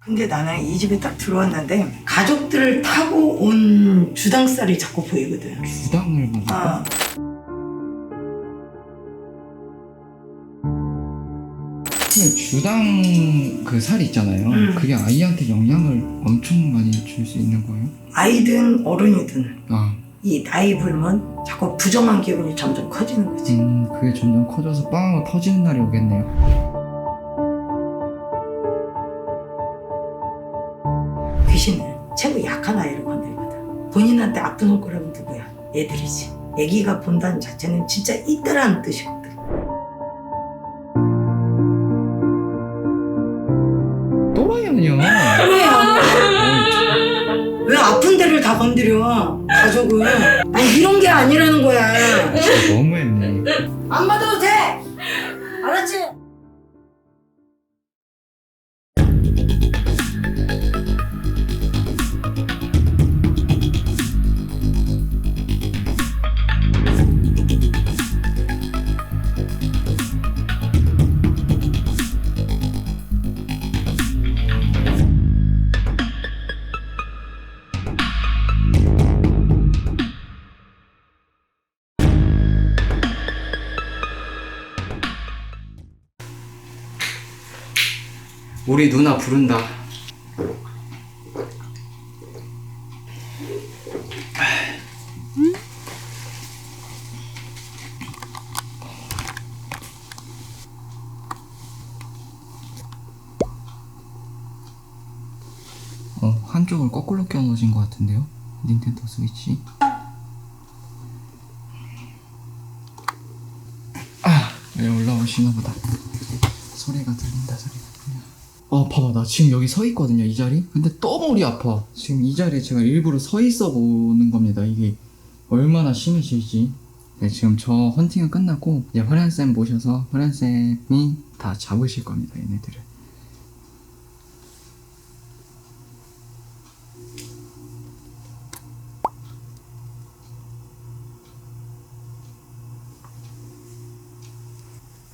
근데 나는 이 집에 딱 들어왔는데 가족들을 타고 온 주당살이 자꾸 보이거든. 주당을 보고. 근데 주당 그 살 있잖아요. 그게 아이한테 영향을 엄청 많이 줄 수 있는 거예요? 아이든 어른이든 아. 이 나이 불면 자꾸 부정한 기분이 점점 커지는 거지. 그게 점점 커져서 빵 터지는 날이 오겠네요. 귀신은 최고 약한 아이를 건들거든. 본인한테 아픈 손가락은 누구야? 애들이지. 애기가 본다는 자체는 진짜 있다라는 뜻이거든. 또라이 아니야. 왜 아픈 데를 다 건드려? 가족을. 아니 이런 게 아니라는 거야. 진짜 너무했네. 안 받아도 돼. 알았지? 우리 누나 부른다. 한쪽을 거꾸로 껴놓으신 것 같은데요? 닌텐도 스위치. 왜 올라오시나 보다. 소리가 들린다. 봐봐, 나 지금 여기 서 있거든요, 이 자리. 근데 또 머리 아파. 지금 이 자리에 제가 일부러 서 있어 보는 겁니다. 이게 얼마나 심해질지. 네, 지금 저 헌팅은 끝났고 이제 화련쌤 모셔서 화련쌤이 다 잡으실 겁니다, 얘네들을.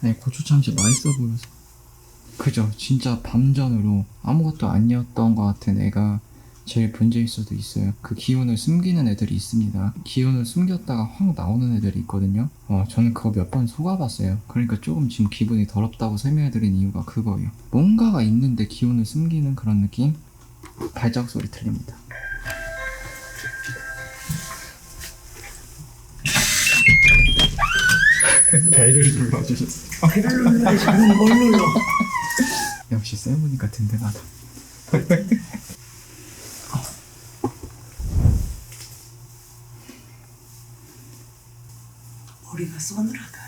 네, 고추참치 맛있어 보여서. 그죠, 진짜 밤전으로 아무것도 아니었던 것 같은 애가 제일 문제일 수도 있어요. 그 기운을 숨기는 애들이 있습니다. 기운을 숨겼다가 확 나오는 애들이 있거든요. 저는 그거 몇 번 속아봤어요. 그러니까 조금 지금 기분이 더럽다고 설명해드린 이유가 그거예요. 뭔가가 있는데 기운을 숨기는 그런 느낌? 발자국 소리 들립니다. 벨을 눌러주셨어요. 배를 눌러야지. 뭘 눌러? 역시 쌤보니까 든든하다. 머리가 서늘하다.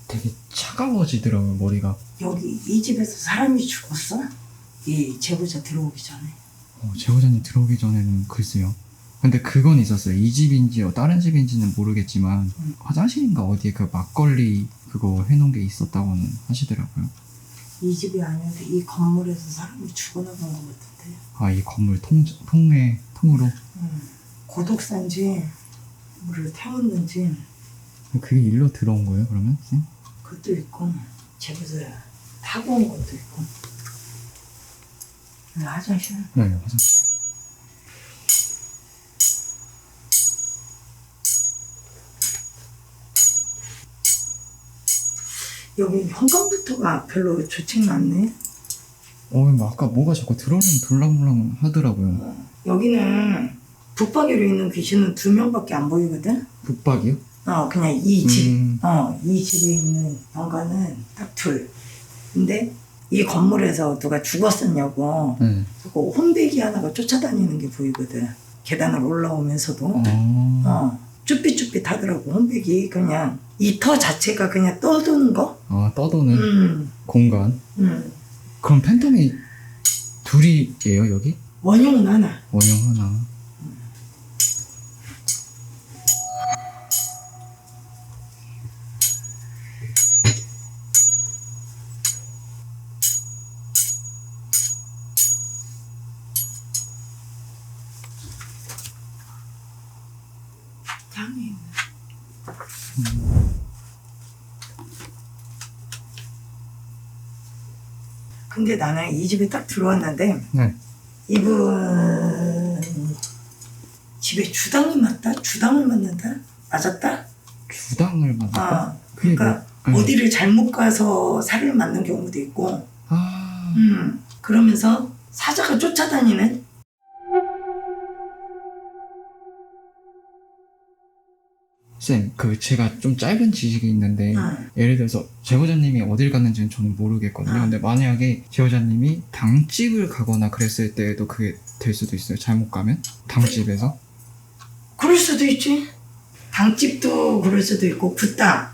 되게 차가워지더라고요, 머리가. 여기 이 집에서 사람이 죽었어? 이 제보자 들어오기 전에. 제보자님 들어오기 전에는 글쎄요. 근데 그건 있었어요. 이 집인지 다른 집인지는 모르겠지만 화장실인가 어디에 그 막걸리 그거 해놓은 게 있었다고는 하시더라고요. 이 집이 아니어도 이 건물에서 사람이 죽어나간 것 같은데. 이 건물 통으로? 고독사인지 물을 태웠는지. 그게 일로 들어온 거예요, 그러면? 쌤? 그것도 있고 제보자 타고 온 것도 있고. 화장실. 네, 화장실. 여기 현관부터가 별로 좋지는 않네. 아까 뭐가 자꾸 들어오면 돌랑돌랑 하더라고요. 여기는 북박이로 있는 귀신은 2명밖에 안 보이거든? 북박이요? 그냥 이 집. 이 집에 있는 현관은 딱 2. 근데 이 건물에서 누가 죽었었냐고. 네. 그리고 혼배기 하나가 쫓아다니는 게 보이거든. 계단을 올라오면서도. 쭈삣쭈삣 하더라고. 혼배기 그냥 이 터 자체가 그냥 떠도는 거? 떠도는 공간. 그럼 팬텀이 둘이에요, 여기? 원형은 하나. 원형 하나. 향이 있네. 근데 나는 이 집에 딱 들어왔는데 네. 이분 집에 주당이 맞다? 주당을 맞는다? 맞았다? 주당을 맞았다? 아, 그러니까 어디를 잘못 가서 살을 맞는 경우도 있고 그러면서 사자가 쫓아다니는. 쌤, 제가 좀 짧은 지식이 있는데 예를 들어서 제보자님이 어딜 갔는지는 저는 모르겠거든요. 근데 만약에 제보자님이 당집을 가거나 그랬을 때에도 그게 될 수도 있어요. 잘못 가면? 당집에서? 그럴 수도 있지. 당집도 그럴 수도 있고 굿당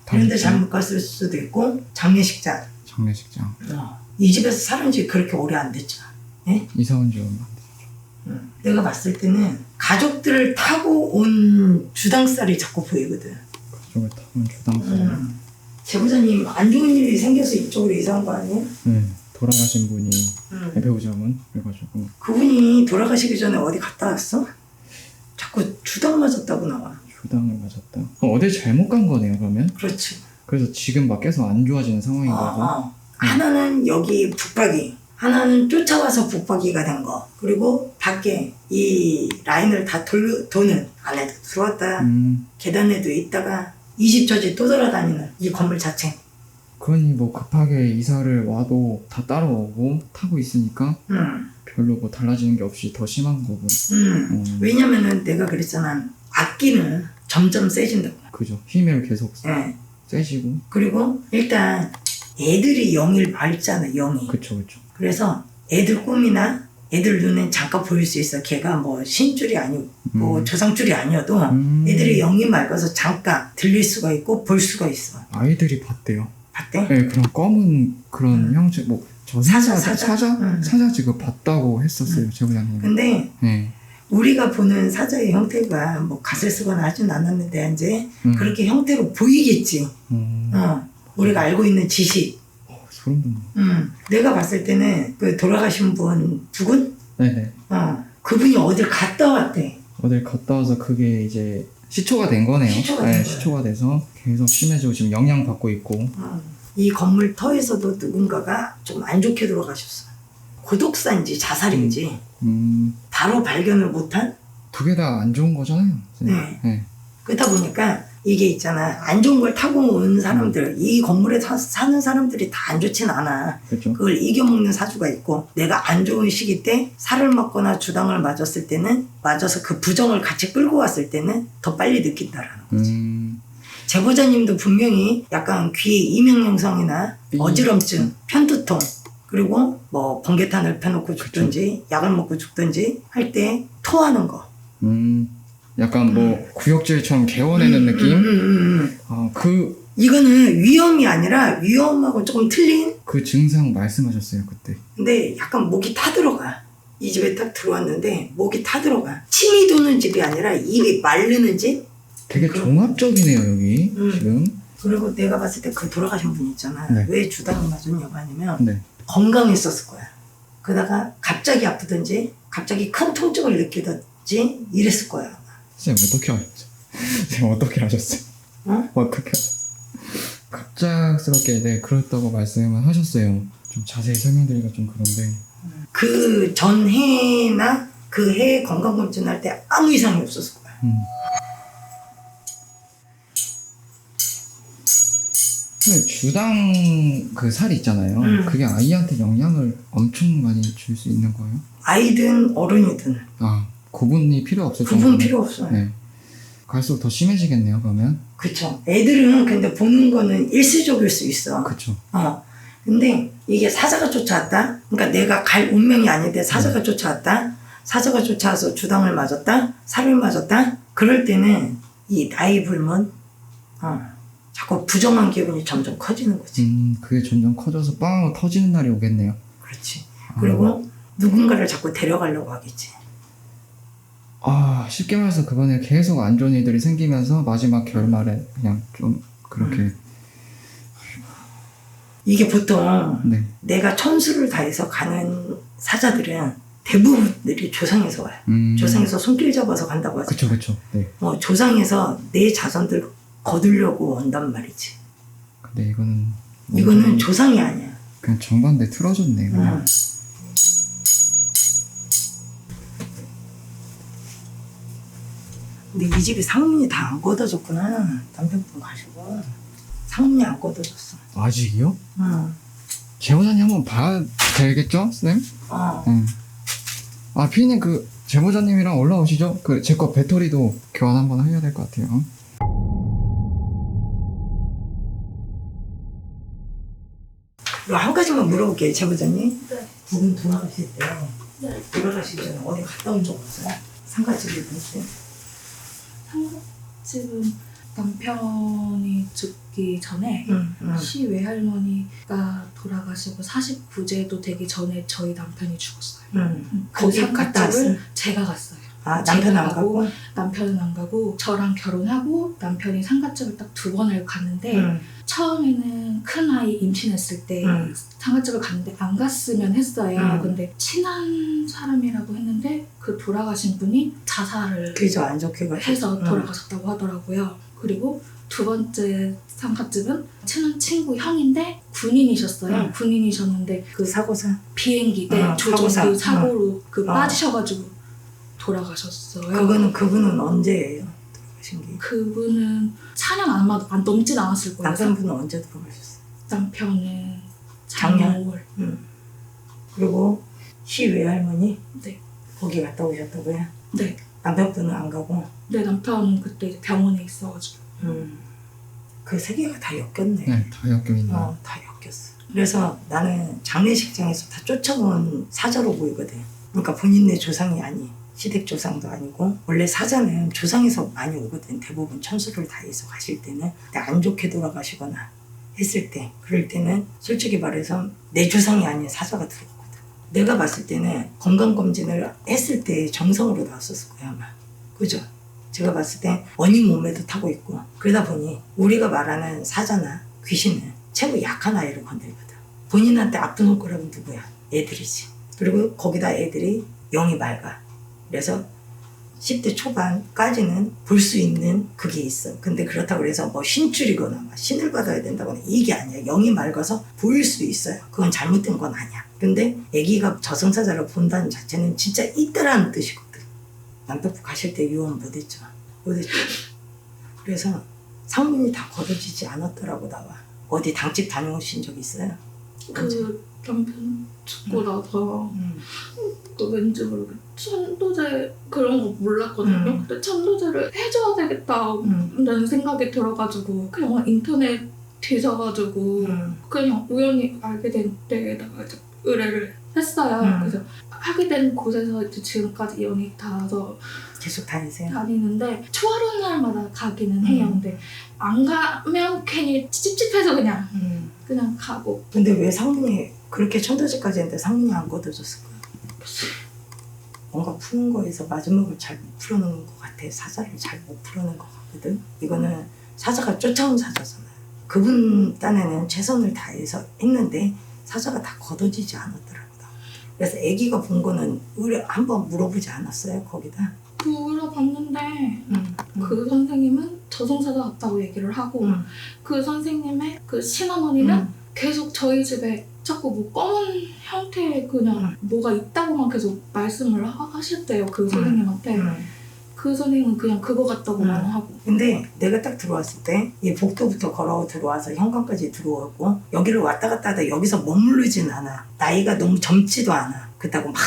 그런 데 잘못 갔을 수도 있고 장례식장. 이 집에서 살은 지 그렇게 오래 안 됐잖아. 예? 이사 온 지 얼마 안 됐죠. 내가 봤을 때는 가족들을 타고 온 주당살이 자꾸 보이거든. 가족을 타고 온 주당살. 제보자님 안 좋은 일이 생겨서 이쪽으로 이사 온 거 아니에요? 네. 돌아가신 분이 배우자분 그래가지고. 그분이 돌아가시기 전에 어디 갔다 왔어? 자꾸 주당 맞았다고 나와. 주당을 맞았다. 어딜 잘못 간 거네요, 그러면? 그렇지. 그래서 지금 막 계속 안 좋아지는 상황인 거고. 하나는 여기 북박이, 하나는 쫓아와서 북박이가 된 거, 그리고 밖에 이 라인을 다 도는, 안에도 들어왔다, 계단에도 있다가 이 집 저 집 또 돌아다니는 이 건물 자체. 그러니 뭐 급하게 이사를 와도 다 따라오고 타고 있으니까 별로 뭐 달라지는 게 없이 더 심한 거고. 왜냐면은 내가 그랬잖아, 악기는 점점 세진다고. 그죠. 힘을 계속 네. 세지고. 그리고 일단 애들이 영일 밝잖아, 영이. 그쵸. 그래서 애들 꿈이나 애들 눈엔 잠깐 보일 수 있어. 걔가 뭐 신줄이 아니고 뭐 조상줄이 아니어도 애들이 영이 맑아서 잠깐 들릴 수가 있고 볼 수가 있어. 아이들이 봤대요. 봤대? 네, 그런 검은 그런 형체, 뭐 사자? 사자 지금 봤다고 했었어요, 제보자님. 근데 네. 우리가 보는 사자의 형태가 뭐 갓을 쓰거나 하진 않았는데 이제 그렇게 형태로 보이겠지. 우리가 알고 있는 지식. 소름 돋네. 내가 봤을 때는 그 돌아가신 분 두근? 네네. 그분이 어딜 갔다 왔대. 어딜 갔다 와서 그게 이제 시초가 된 거네요. 시초가 돼서 계속 심해지고 지금 영향받고 있고. 이 건물 터에서도 누군가가 좀 안 좋게 돌아가셨어. 고독사인지 자살인지 바로 발견을 못한? 두 개 다 안 좋은 거잖아요. 네. 그러다 보니까 이게 있잖아, 안 좋은 걸 타고 온 사람들, 이 건물에 사는 사람들이 다 안 좋진 않아. 그렇죠. 그걸 이겨먹는 사주가 있고, 내가 안 좋은 시기 때 살을 맞거나 주당을 맞았을 때는, 맞아서 그 부정을 같이 끌고 왔을 때는 더 빨리 느낀다라는 거지. 제보자님도 분명히 약간 귀에 이명영성이나 어지럼증, 편두통, 그리고 뭐 번개탄을 펴놓고 죽든지 약을 먹고 죽든지 할 때 토하는 거. 약간 뭐 구역질처럼 개워내는 느낌? 이거는 위험이 아니라 위험하고 조금 틀린? 그 증상 말씀하셨어요, 그때. 근데 약간 목이 타들어가. 이 집에 딱 들어왔는데 목이 타들어가. 침이 도는 집이 아니라 입이 마르는 집? 되게 종합적이네요, 여기 지금. 그리고 내가 봤을 때 그 돌아가신 분 있잖아. 네. 왜 주당을 맞았냐고 하냐면 네. 건강했었을 거야. 그러다가 갑자기 아프든지 갑자기 큰 통증을 느끼든지 이랬을 거야. 쌤 어떻게 하셨어요? 쌤 어떻게 하셨어요? 어떻게 하셨어요? 갑작스럽게 그렇다고 말씀을 하셨어요. 좀 자세히 설명드리기가 좀 그런데. 그 전 해나 그 해 건강검진 할 때 아무 이상이 없었을 거야. 주당 그 살이 있잖아요. 그게 아이한테 영향을 엄청 많이 줄 수 있는 거예요? 아이든 어른이든. 구분이 필요 없을 구분 정도로. 필요 없어요. 네. 갈수록 더 심해지겠네요, 그러면. 그쵸. 애들은 근데 보는 거는 일시적일 수 있어. 그쵸. 근데 이게 사자가 쫓아왔다. 그러니까 내가 갈 운명이 아닌데 사자가 쫓아왔다. 사자가 쫓아와서 주당을 맞았다. 살을 맞았다. 그럴 때는 이 나이 불문, 자꾸 부정한 기분이 점점 커지는 거지. 그게 점점 커져서 빵 터지는 날이 오겠네요. 그렇지. 그리고 누군가를 자꾸 데려가려고 하겠지. 쉽게 말해서 그번에 계속 안 좋은 일들이 생기면서 마지막 결말에 그냥 좀 그렇게. 이게 보통 네. 내가 천수를 다해서 가는 사자들은 대부분들이 조상에서 와요. 조상에서 손길 잡아서 간다고 하죠. 그쵸. 네. 조상에서 내 자손들 거두려고 온단 말이지. 근데 이거는 조상이 아니야. 그냥 정반대 틀어줬네. 그냥. 근데 이 집이 상문이 다 안 걷어졌구나. 남편분 가시고 상문이 안 걷어졌어. 아직이요? 응. 제보자님 한번 봐야 되겠죠, 쌤? 응. 아, 피디님 그 제보자님이랑 올라오시죠? 그 제 거 배터리도 교환 한번 해야 될 것 같아요. 이거 한 가지만 물어볼게요, 제보자님. 네. 두 분 돌아가실 때 네. 돌아가시기 전에 어디 갔다 온 적 없어요? 상가집에 있을 때? 상가집은 남편이 죽기 전에 응. 시 외할머니가 돌아가시고 49제도 되기 전에 저희 남편이 죽었어요. 그 거기 갔다 상가집을 왔어요? 제가 갔어요. 아, 남편은 안 가고? 남편은 안 가고 저랑 결혼하고 남편이 상가집을 딱 2번을 갔는데 처음에는 큰아이 임신했을 때 상가집을 갔는데 안 갔으면 했어요. 근데 친한 사람이라고 했는데 그 돌아가신 분이 자살을 그죠, 안 좋게 가지고. 해서 돌아가셨다고 하더라고요. 그리고 2번째 상가집은 친한 친구 형인데 군인이셨어요. 군인이셨는데 그 사고사? 비행기 때 조종 사고사. 그 사고로 빠지셔가지고 돌아가셨어요. 그분은 언제예요? 돌아가신 게? 그분은 4년 안 넘진 않았을 거예요. 남편분은 언제 돌아가셨어요? 남편은 작년? 작년 5월. 그리고 시 외할머니? 네. 거기 갔다 오셨다고요? 네. 남편분은 안 가고? 네, 남편은 그때 이제 병원에 있어가지고. 그 세 개가 다 엮였네. 네, 다 엮여있네요. 다 엮였어. 그래서 나는 장례식장에서 다 쫓아온 사자로 보이거든. 그러니까 본인네 조상이 아니. 시댁 조상도 아니고 원래 사자는 조상에서 많이 오거든. 대부분 천수를 다해서 가실 때는. 근데 안 좋게 돌아가시거나 했을 때 그럴 때는 솔직히 말해서 내 조상이 아닌 사자가 들어오거든. 내가 봤을 때는 건강검진을 했을 때 정상으로 나왔었을 거야 아마. 그죠? 제가 봤을 때 원인 몸에도 타고 있고 그러다 보니 우리가 말하는 사자나 귀신은 최고 약한 아이를 건들거든. 본인한테 아픈 손가락은 누구야? 애들이지. 그리고 거기다 애들이 영이 맑아. 그래서 10대 초반까지는 볼 수 있는 그게 있어. 근데 그렇다고 해서 뭐 신줄이거나 막 신을 받아야 된다거나 이게 아니야. 영이 맑아서 보일 수 있어요. 그건 잘못된 건 아니야. 근데 아기가 저승사자를 본다는 자체는 진짜 있다라는 뜻이거든. 남편분 가실 때 유언 못했죠. 그래서 상문이 다 걷어지지 않았더라고 나와. 어디 당집 다녀오신 적 있어요? 그 남편 죽고 나서 또 왠지 모르게 천도제 그런 거 몰랐거든요. 근데 천도제를 해줘야 되겠다는 생각이 들어가지고 그냥 인터넷 뒤져가지고 그냥 우연히 알게 된 데에다가 이제 의뢰를 했어요. 그래서 하게 된 곳에서 이제 지금까지 연이 닿아서 계속 다니세요? 다니는데 초하루 날마다 가기는 해요. 근데 안 가면 괜히 찝찝해서 그냥 가고. 근데 왜 상문이 그렇게 천도제까지 했는데 상문이 안 걷어졌을까요? 뭔가 푸는 거에서 마지막을 잘 못 풀어놓은 것 같아. 사자를 잘 못 풀어놓은 것 같거든. 이거는 사자가 쫓아온 사자잖아요. 그분 딴에는 최선을 다해서 했는데 사자가 다 걷어지지 않았더라고요. 그래서 아기가 본 거는 한번 물어보지 않았어요 거기다? 물어봤는데 그 선생님은 저승사자 같다고 얘기를 하고 그 선생님의 그 친어머니는 계속 저희 집에 자꾸 뭐 검은 형태의 그냥 뭐가 있다고만 계속 말씀을 하셨대요. 그 선생님한테. 그 선생님은 그냥 그거 같다고만 하고. 근데 내가 딱 들어왔을 때 이 복도부터 걸어 들어와서 현관까지 들어오고 여기를 왔다 갔다 하다 여기서 머무르진 않아. 나이가 너무 젊지도 않아. 그렇다고 막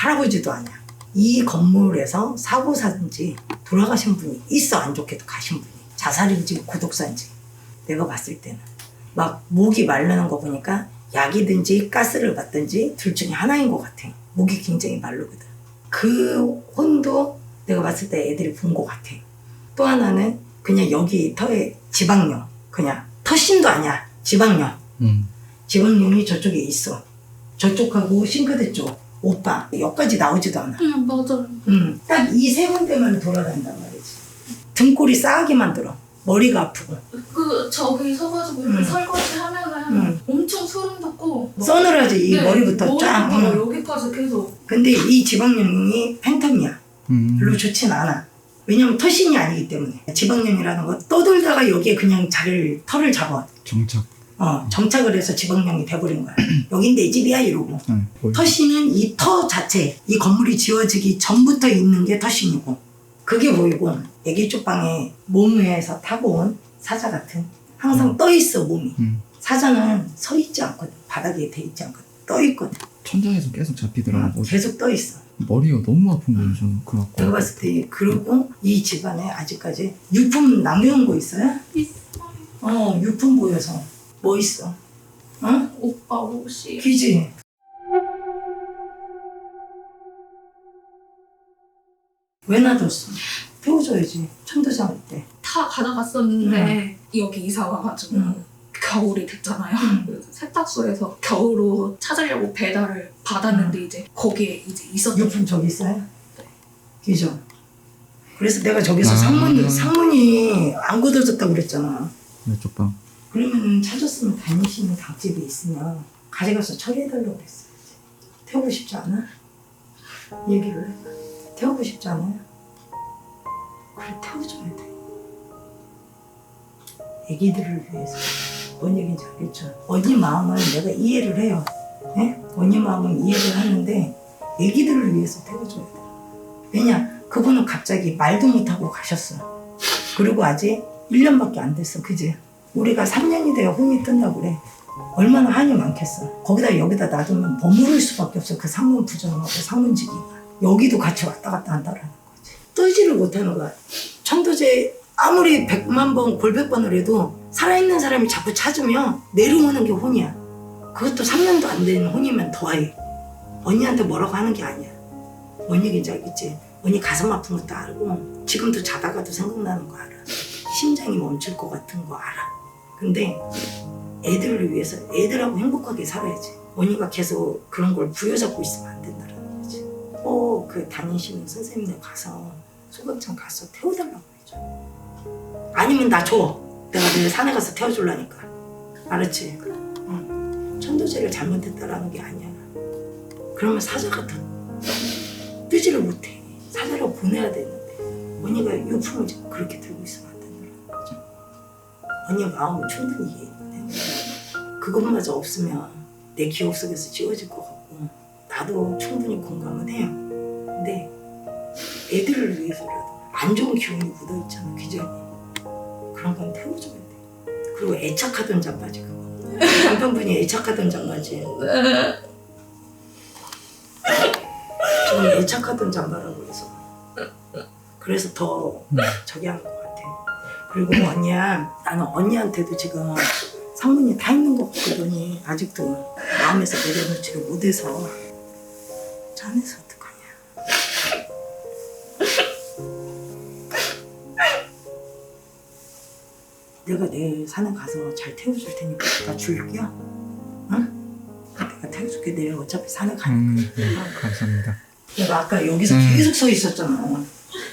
할아버지도 아니야. 이 건물에서 사고 사든지 돌아가신 분이 있어. 안 좋게도 가신 분이. 자살인지 고독사인지 내가 봤을 때는. 막 목이 마르는 거 보니까 약이든지 가스를 받든지 둘 중에 하나인 것 같아. 목이 굉장히 마르거든. 그 혼도 내가 봤을 때 애들이 본 것 같아. 또 하나는 그냥 여기 터에 지방령. 그냥 터신도 아니야. 지방령. 지방령이 저쪽에 있어. 저쪽하고 싱크대 쪽. 오빠. 여기까지 나오지도 않아. 맞아. 딱 이 세 군데만 돌아다닌단 말이지. 등골이 싸하게 만들어. 머리가 아프고. 저기 서가지고 이렇게 설거지 하면은 엄청 소름 돋고. 서늘하지. 이 머리부터 쫙. 여기까지 계속. 근데 이 지방령이 팬텀이야. 별로 좋진 않아. 왜냐면 털신이 아니기 때문에. 지방령이라는 거 떠돌다가 여기에 그냥 털을 잡아. 정착. 정착을 해서 지방령이 돼버린 거야. 여긴 내 집이야 이러고. 터신은 이 터 자체, 이 건물이 지어지기 전부터 있는 게 터신이고, 그게 보이고 애기 쪽방에 몸 위에서 타고 온 사자 같은 항상 떠 있어 몸이. 사자는 서 있지 않거든. 바닥에 대 있지 않거든. 떠 있거든. 천장에서 계속 잡히더라고. 계속 떠 있어. 머리가 너무 아픈 거예요, 저는. 그래갖고. 내가 봤을 때. 그리고 이 집안에 아직까지 유품 남겨놓은 거 있어요? 있어요. 유품 보여서 뭐 있어? 오빠 옷이. 귀지? 왜 놔뒀어? 태워줘야지. 천도장 할 때. 다 가져갔었는데 여기 이사 와가지고 겨울이 됐잖아요. 그래서 세탁소에서 겨울옷 찾으려고 배달을 받았는데 이제 거기에 이제 있었던 유품 저기 있어요? 네. 그죠? 그래서 내가 저기서 상문이 안 굳어졌다고 그랬잖아. 이쪽 방. 그러면 찾았으면 다니시는 닭집에 있으면 가져가서 처리해달라고 그랬어야지. 태우고 싶지 않아? 얘기를 해봐. 태우고 싶지 않아요? 그래, 태워줘야 돼. 애기들을 위해서. 뭔 얘기인지 알겠죠? 언니 마음은 내가 이해를 해요. 네? 언니 마음은 이해를 하는데 애기들을 위해서 태워줘야 돼. 왜냐? 그분은 갑자기 말도 못하고 가셨어. 그리고 아직 1년밖에 안 됐어. 그지? 우리가 3년이 돼야 혼이 뜬다고 그래. 얼마나 한이 많겠어. 거기다 여기다 놔두면 버무릴 수밖에 없어. 그 상문 부정하고 상문지기가. 여기도 같이 왔다 갔다 한다라는 거지. 뜨지를 못하는 거야. 천도제 아무리 100만 번 골백번을 해도 살아있는 사람이 자꾸 찾으면 내려오는 게 혼이야. 그것도 3년도 안 된 혼이면 더해. 언니한테 뭐라고 하는 게 아니야. 뭔 얘기인지 알겠지? 언니 가슴 아픈 것도 알고 지금도 자다가도 생각나는 거 알아. 심장이 멈출 것 같은 거 알아. 근데 애들을 위해서 애들하고 행복하게 살아야지. 언니가 계속 그런 걸 부여잡고 있으면 안 된다는 거지. 그 다니시는 선생님네 가서 소각장 가서 태워달라고 해줘. 아니면 나 줘. 내가 내일 산에 가서 태워줄라니까. 알았지? 응. 천도제를 잘못했다라는 게 아니야. 그러면 사자 같아. 뜨지를 못해. 사자라고 보내야 되는데 언니가 유품을 그렇게 들고 있으면 안 된다는 거죠. 언니 마음은 충분히 이해해. 그것마저 없으면 내 기억 속에서 지워질 것 같고 나도 충분히 공감은 해요. 근데 애들을 위해서라도 안 좋은 기운이 묻어있잖아. 기저귀. 그런 건 태워줘야 돼. 그리고 애착하던 잠바지 그거. 남편분이 애착하던 잠바지. 저는 애착하던 잠바라고 해서 그래서 더 저기 하는 것 같아. 그리고 언니야, 나는 언니한테도 지금 상문이 타 있는 거 보더니 아직도 마음에서 내려놓지를 못해서 짠해서 어떡하냐. 내가 내일 산에 가서 잘 태워줄 테니까 나 줄게요. 응? 내가 태워줄게. 내일 어차피 산에 가니까. 감사합니다. 내가 아까 여기서 계속 서 있었잖아.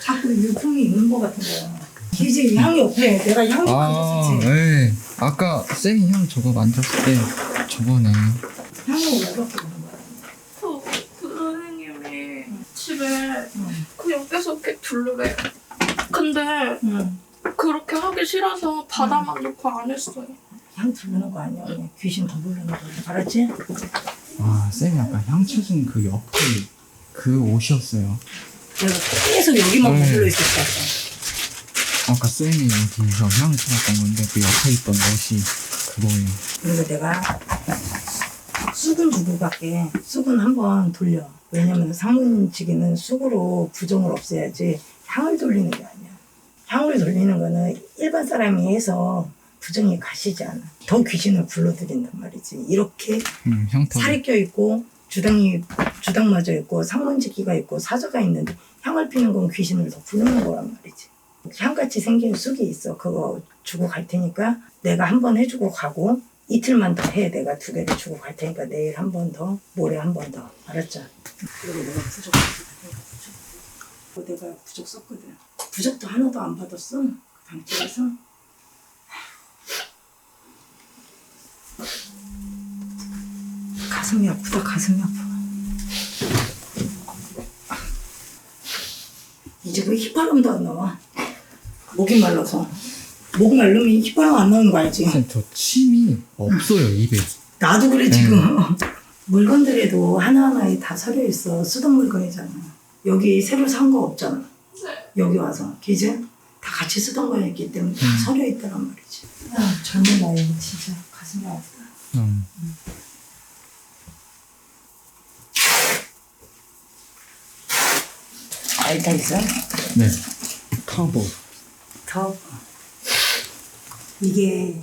자꾸 유품이 있는 것 같은 거야. 기지 향이 옆에 내가 향 가졌었지. 네. 아까 쌤이 향 저거 만졌을 때 저번에 향이 왜 그렇게 오는 거야? 그 선생님이 집에 그냥 계속 이렇게 둘러래. 근데 그렇게 하기 싫어서 바다만 놓고 안 했어요. 향 부르는 거 아니야. 그냥 귀신 더 부르는 거야. 알았지? 쌤이 아까 향 찾은 그 옆에 그 옷이었어요. 내가 계속 여기만 머물러 있었어. 아까 쌤이 여기서 향을 찾았던 건데 그 옆에 있던 옷이 그거예요. 그래서 내가 쑥은 두고 갈게. 쑥은 한번 돌려. 왜냐면 상문지기는 쑥으로 부정을 없애야지 향을 돌리는 게 아니야. 향을 돌리는 거는 일반 사람이 해서 부정이 가시지 않아. 더 귀신을 불러들인단 말이지. 이렇게 살이 껴있고 주당마저 있고 상문지기가 있고 사자가 있는데 향을 피는 건 귀신을 더 부르는 거란 말이지. 향같이 생긴 쑥이 있어. 그거 주고 갈 테니까 내가 한 번 해주고 가고 이틀만 더 해. 내가 2개를 주고 갈 테니까 내일 한 번 더, 모레 한 번 더. 알았죠? 그리고 내가 부적 썼거든. 부적도 하나도 안 받았어. 그 당집에서. 가슴이 아프다. 가슴이 아파. 이 집은 휘파람도 안 나와. 목이 말라서. 목 말르면 휘파람 안 나오는 거 알지? 선생님 저 침이 없어요 입에. 나도 그래 지금. 물건들에도 하나하나에 다 서려 있어. 쓰던 물건이잖아. 여기 새로 산 거 없잖아. 네. 여기 와서 그지? 다 같이 쓰던 거였기 때문에 다 서려 있다란 말이지. 아, 젊은 나이에 진짜 가슴이 아프다. 알다 있어? 네. 터보. 더 이게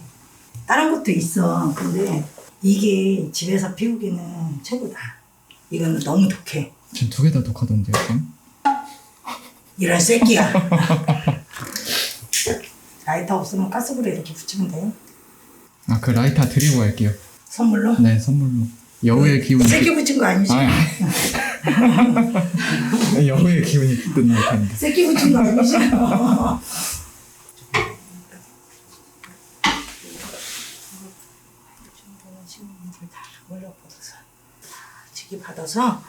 다른 것도 있어. 근데 이게 집에서 피우기는 최고다. 이거는 너무 독해. 전 두 개 다 독하던데요, 쌤? 이런 새끼야. 라이터 없으면 가스불에 이렇게 붙이면 돼요. 아, 그 라이터 드리고 갈게요. 선물로? 네, 선물로. 여우의 기운이. 새끼 붙인 거 아니지? 여우의 기운이 깃든 라이터인데. 새끼 붙인 거 아니지? 다 올려뻗어서 지기 받아서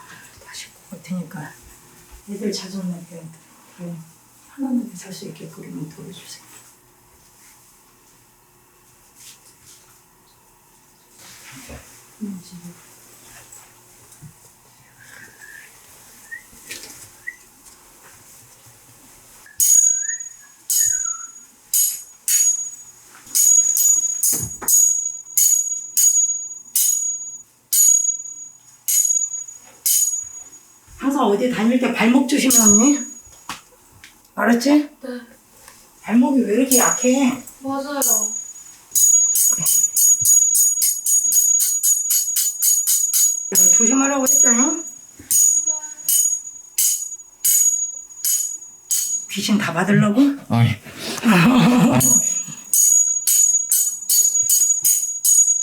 다시 볼 테니까 애들 자전 날게 편안하게 살 수 있게 그림을 돌려주세요. 항상 어디 다닐 때 발목 조심하니? 알았지? 네. 발목이 왜 이렇게 약해? 맞아요. 조심하라고 했다잉? 귀신 다 받으려고? 아이.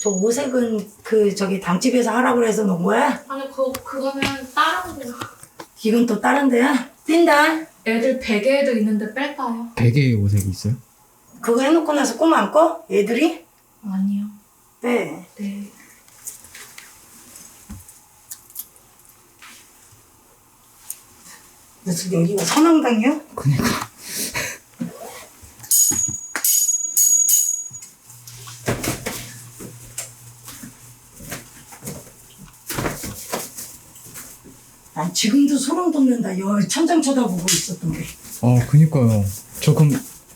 저 오색은 그 저기 당집에서 하라고 해서 놓은 거야? 아니 그거는 다른 거. 이건 또 다른 데야? 뛴다. 애들 베개에도 있는데 뺄까요? 베개에 오색이 있어요? 그거 해놓고 나서 꿈 안 꿔? 애들이? 아니요. 네. 네. 무슨 여기가 선앙당이야? 그니까. 난 지금도 소름 돋는다. 여 천장 쳐다보고 있었던 게. 그니까요. 저 그럼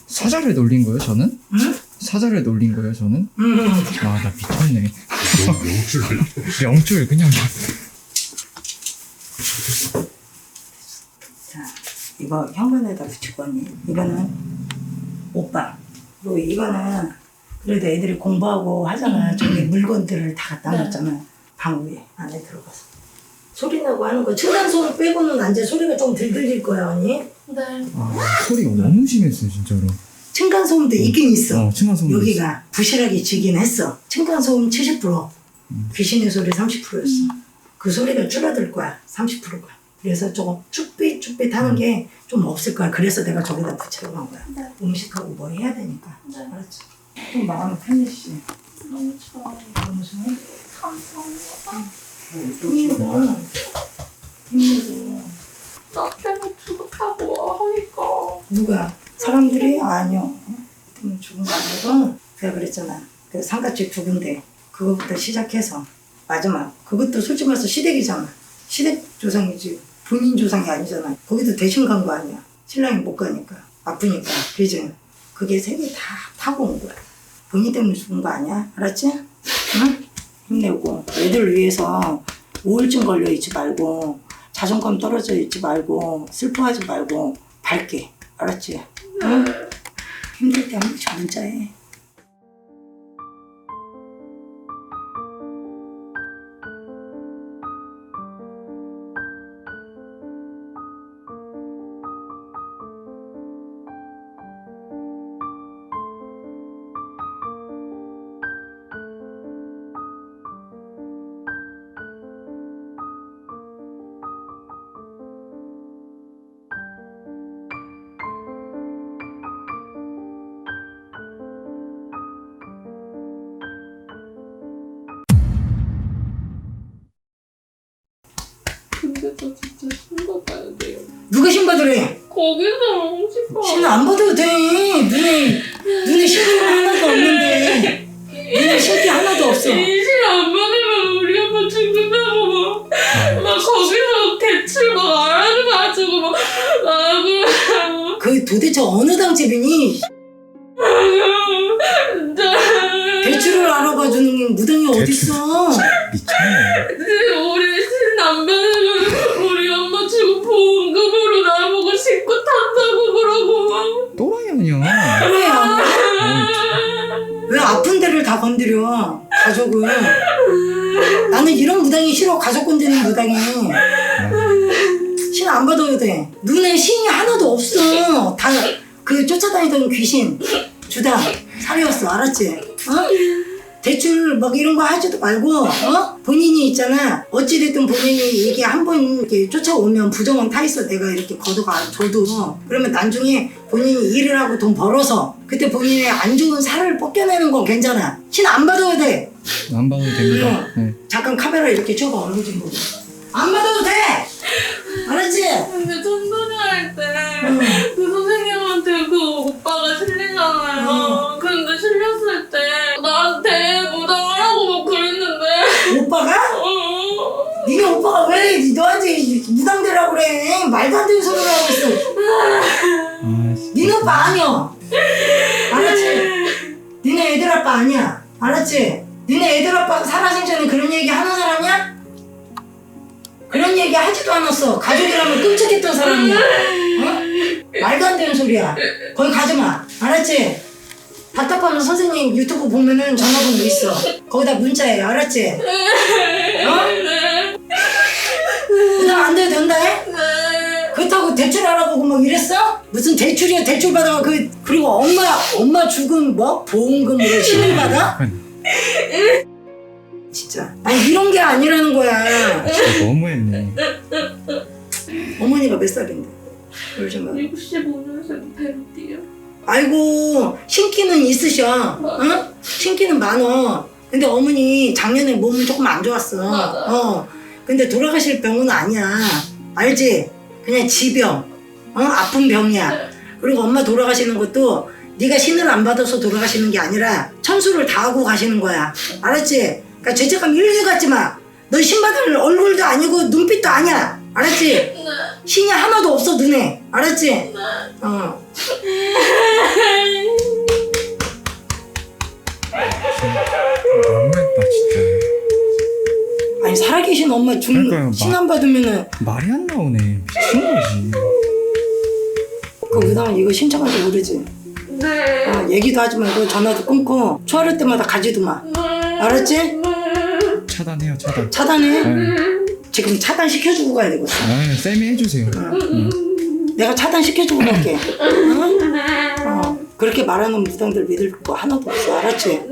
사자를 놀린 거예요, 저는? 응? 사자를 놀린 거예요, 저는? 응. 아, 나 미쳤네. 명줄. 명줄, 그냥. 자, 이거 현관에다 붙일 거니? 이거는 오빠. 그리고 이거는 그래도 애들이 공부하고 하잖아. 저기 물건들을 다 갖다 놨잖아. 방 위에 안에 들어가서. 소리 나고 하는 거 층간소음 빼고는 이제 소리가 좀 덜 들릴 거야, 언니. 네. 소리가 너무 심했어요, 진짜로. 층간소음도 있긴 있어. 층간소음. 여기가 부실하게 지긴 했어. 층간소음 70%, 귀신의 소리 30%였어. 그 소리가 줄어들 거야, 30%가. 그래서 조금 쭈삣쭈삣 하는 게 좀 없을 거야. 그래서 내가 저기다 붙이려고 한 거야. 네. 음식하고 뭐 해야 되니까. 네. 알았지? 좀 마음이 편해지지. 너무 좋아요. 너무 좋아? 감사합니다. 힘내고. 힘내고. 나 때문에 죽었다고 하니까. 누가? 사람들이? 아니요. 때문에 죽은 거 아니고 내가 그랬잖아. 그 상가집 두 군데 그거부터 시작해서 마지막 그것도 솔직히 말해서 시댁이잖아. 시댁 조상이지 본인 조상이 아니잖아. 거기도 대신 간 거 아니야. 신랑이 못 가니까 아프니까. 그지? 그게 세 개 다 타고 온 거야. 본인 때문에 죽은 거 아니야. 알았지? 응? 힘내고 애들 위해서 우울증 걸려 있지 말고 자존감 떨어져 있지 말고 슬퍼하지 말고 밝게. 알았지? 응? 힘들 때 한 번씩 문자해. 근데 저 진짜 신고 가야 돼요. 누가 신받으래? 거기서 너무 싶어. 신안 받아도 돼. 눈에 신이 무당집이니? 대출을 알아봐 주는 무당이 어딨어? 미쳤네. 우리 신남편은 우리 엄마 지금 보험금으로 나보고 싣고 탄다고 그러고 막. 또라이 아니야. 그래요. 왜 아픈 데를 다 건드려 가족을. 나는 이런 무당이 싫어. 가족 건드리는 무당이. 신 안 받아도 돼. 눈에 신이 하나도 없어. 다 그 쫓아다니던 귀신 주당 살이었어. 알았지? 어? 대출 막 이런 거 하지도 말고, 어? 본인이 있잖아. 어찌됐든 본인이 이게 한 번 이렇게 쫓아오면 부정은 타 있어. 내가 이렇게 걷어가 줘도. 그러면 나중에 본인이 일을 하고 돈 벌어서 그때 본인의 안 좋은 살을 벗겨내는 건 괜찮아. 신 안 받아도 돼. 안 봐도 됩니다. 네. 잠깐 카메라 이렇게 쳐봐. 얼굴 좀 보고. 안 받아도 돼! 알았지? 근데 천도제 할 때 그 선생님한테 그 오빠가 실리잖아요. 근데 실렸을 때 나한테 무당하라고 막 그랬는데. 오빠가? 니네 오빠가 왜 너한테 무당되라고 그래? 말도 안 되는 소리를 하고 있어. 니네 오빠 아니야. 알았지? 니네 애들 아빠 아니야. 알았지? 니네 애들 아빠가 살아생전에 그런 얘기 하는 사람이야? 그런 얘기 하지도 않았어. 가족이라면 끔찍했던 사람이야. 어? 말도 안 되는 소리야. 거기 가지마. 알았지? 답답하면 선생님 유튜브 보면은 전화번호 있어. 거기다 문자해. 알았지? 어? 그다음 안 돼도 된다 해? 그렇다고 대출 알아보고 막 이랬어? 무슨 대출이야. 대출 받아가 그리고 엄마 죽은 뭐? 보험금으로 신을 받아? 진짜. 아니 이런 게 아니라는 거야. 진짜 너무했네. 어머니가 몇 살인데? 요즘 65년생 뱀띠요. 아이고 신기는 있으셔. 응? 신기는 많어. 근데 어머니 작년에 몸은 조금 안 좋았어. 맞아. 근데 돌아가실 병은 아니야. 알지? 그냥 지병. 아픈 병이야. 그리고 엄마 돌아가시는 것도 네가 신을 안 받아서 돌아가시는 게 아니라 천수를 다 하고 가시는 거야. 알았지? 그러니까 죄책감 1도 갖지 마. 너 신 받을 얼굴도 아니고 눈빛도 아니야. 알았지? 네. 신이 하나도 없어 눈에. 알았지? 네. 너무했다 진짜. 아니 살아계신 엄마 그러니까요, 신 안 받으면은 말이 안 나오네. 미친 거지. 그다음 이거 신청할 때 모르지? 네. 얘기도 하지 말고 전화도 끊고 초하를 때마다 가지도 마. 알았지? 차단해요 차단. 차단해. 네. 지금 차단 시켜주고 가야 되겠어. 쌤이 해주세요. 내가 차단 시켜주고 갈게. 그렇게 말하는 무당들 믿을 거 하나도 없어. 알았지?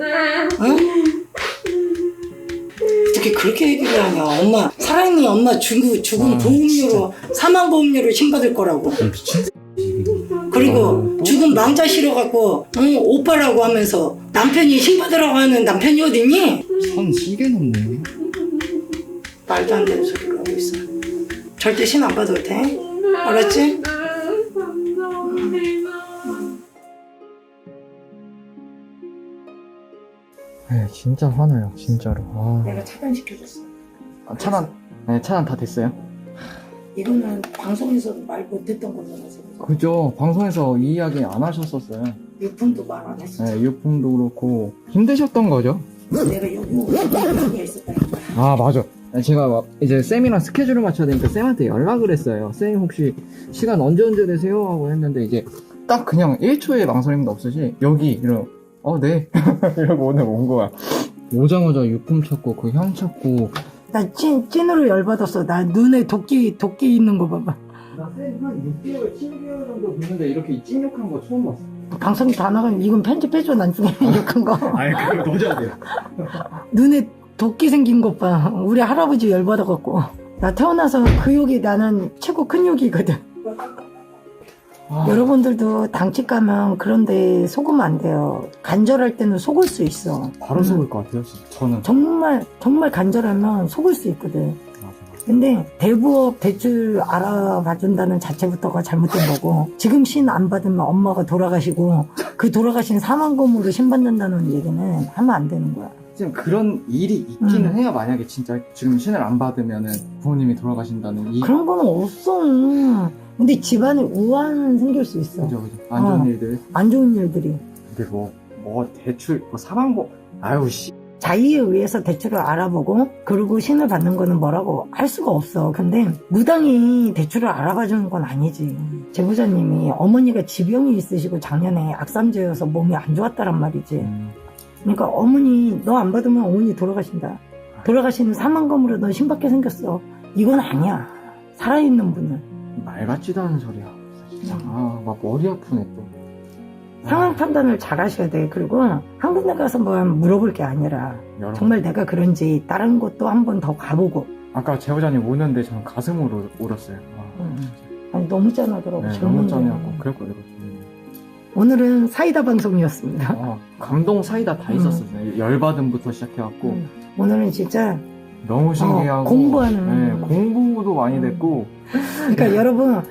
응? 어떻게 그렇게 얘기를 하냐. 엄마 살아있는 엄마 죽은 보험료로 사망 보험료로 신받을 거라고. 미친. 그리고 죽은 망자 실어갖고 오빠라고 하면서 남편이 신받으라고 하는 남편이 어딨니? 선 시계 넘네. 말도 안 되는 소리를 하고 있어. 절대 신 안 받아도 돼. 알았지? 네, 진짜 화나요, 진짜로. 내가 차단시켜줬어. 차단, 네, 차단 다 됐어요. 이거는 방송에서도 말 못했던 거잖아. 그죠, 방송에서 이 이야기 안 하셨었어요. 유품도 말 안 했어. 네, 유품도 그렇고 힘드셨던 거죠. 내가 요구가 있었다니까. 맞아. 제가 이제 쌤이랑 스케줄을 맞춰야 되니까 쌤한테 연락을 했어요. 쌤 혹시 시간 언제 되세요? 하고 했는데 이제 딱 그냥 1초의 망설임도 없으시 여기 이러고 네 이러고 오늘 온 거야. 오자마자 유품 찾고 그 향 찾고. 나 찐으로 열받았어. 나 눈에 도끼 있는 거 봐봐. 나 쌤 한 6개월, 7개월 정도 됐는데 이렇게 찐욕한 거 처음 봤어. 방송이 다 나가면 이건 편집해줘. 나중에 욕한 거. 아니 그거 넣어줘야 돼요. 눈에 도끼 생긴 것 봐. 우리 할아버지 열받아갖고. 나 태어나서 그 욕이 나는 최고 큰 욕이거든. 여러분들도 당직 가면 그런데 속으면 안 돼요. 간절할 때는 속을 수 있어. 바로 속을 것 같아요. 저는 정말 간절하면 속을 수 있거든. 근데 대부업 대출 알아봐준다는 자체부터가 잘못된 거고, 지금 신 안 받으면 엄마가 돌아가시고 그 돌아가신 사망금으로 신 받는다는 얘기는 하면 안 되는 거야. 지금 그런 일이 있기는 해요. 만약에 진짜 지금 신을 안 받으면은 부모님이 돌아가신다는 그런 거는 없어. 근데 집안에 우환은 생길 수 있어. 그죠. 안 좋은 일들. 안 좋은 일들이. 근데 뭐 대출, 사망보, 아유, 씨. 자의에 의해서 대출을 알아보고 그리고 신을 받는 거는 뭐라고 할 수가 없어. 근데 무당이 대출을 알아봐 주는 건 아니지. 제보자님이 어머니가 지병이 있으시고 작년에 악삼제여서 몸이 안 좋았다란 말이지. 그러니까 어머니 너 안 받으면 어머니 돌아가신다. 돌아가시는 사망검으로 너 신받게 생겼어. 이건 아니야. 살아있는 분은. 말 같지도 않은 소리야. 진짜. 막 머리 아프네 또. 상황 판단을 잘 하셔야 돼. 그리고 한 군데 가서 뭐 물어볼 게 아니라 여러분. 정말 내가 그런지 다른 곳도 한 번 더 가보고. 아까 제보자님 오는데 저는 가슴으로 울었어요. 아니 너무 짠하더라고. 네, 젊은 너무 게. 짠해갖고 그랬거든요. 오늘은 사이다 방송이었습니다. 감동 사이다 다 있었어요. 열받음부터 시작해갖고 오늘은 진짜 너무 신기하고 공부하는. 네, 공부도 많이 됐고. 그러니까 여러분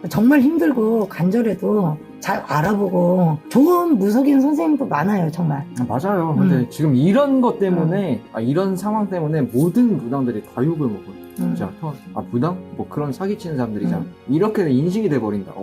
정말 힘들고 간절해도 잘 알아보고 좋은 무속인 선생님도 많아요. 정말. 맞아요. 근데 지금 이런 것 때문에 이런 상황 때문에 모든 무당들이 다 욕을 먹어요. 진짜 무당? 뭐 그런 사기치는 사람들이잖아. 이렇게 인식이 돼버린다.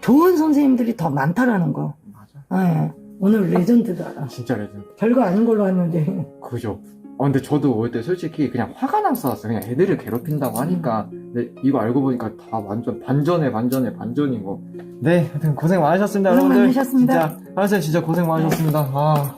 좋은 선생님들이 더 많다라는 거. 맞아. 네. 오늘 레전드다. 진짜 레전드. 별거 아닌 걸로 왔는데. 그죠. 근데 저도 올 때 솔직히 그냥 화가 나서 왔어요. 그냥 애들을 괴롭힌다고 하니까. 근데 이거 알고 보니까 다 완전 반전인 거. 네, 하여튼 고생 많으셨습니다, 고생 여러분들. 많으셨습니다. 진짜 고생 많으셨습니다.